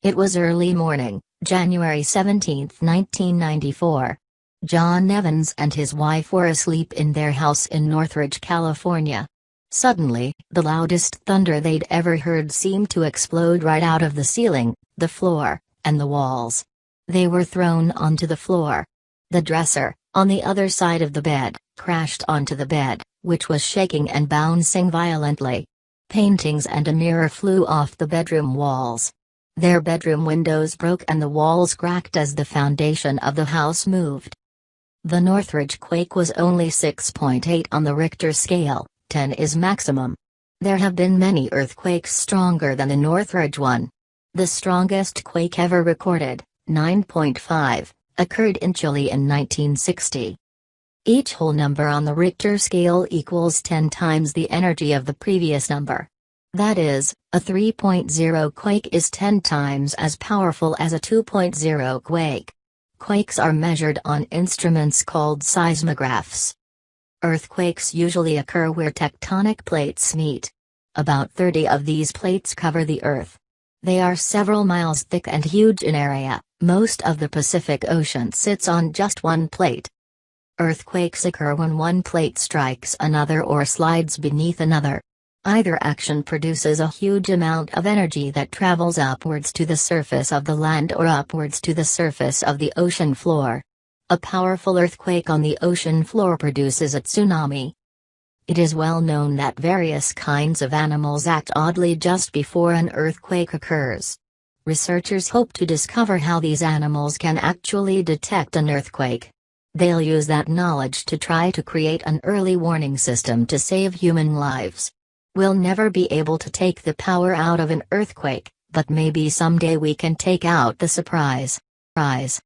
It was early morning, January 17, 1994. John Evans and his wife were asleep in their house in Northridge, California. Suddenly, the loudest thunder they'd ever heard seemed to explode right out of the ceiling, the floor, and the walls. They were thrown onto the floor. The dresser, on the other side of the bed, crashed onto the bed, which was shaking and bouncing violently. Paintings and a mirror flew off the bedroom walls. Their bedroom windows broke and the walls cracked as the foundation of the house moved. The Northridge quake was only 6.8 on the Richter scale, 10 is maximum. There have been many earthquakes stronger than the Northridge one. The strongest quake ever recorded, 9.5, occurred in Chile in 1960. Each whole number on the Richter scale equals 10 times the energy of the previous number. That is, a 3.0 quake is 10 times as powerful as a 2.0 quake. Quakes are measured on instruments called seismographs. Earthquakes usually occur where tectonic plates meet. About 30 of these plates cover the Earth. They are several miles thick and huge in area. Most of the Pacific Ocean sits on just one plate. Earthquakes occur when one plate strikes another or slides beneath another. Either action produces a huge amount of energy that travels upwards to the surface of the land or upwards to the surface of the ocean floor. A powerful earthquake on the ocean floor produces a tsunami. It is well known that various kinds of animals act oddly just before an earthquake occurs. Researchers hope to discover how these animals can actually detect an earthquake. They'll use that knowledge to try to create an early warning system to save human lives. We'll never be able to take the power out of an earthquake, but maybe someday we can take out the surprise.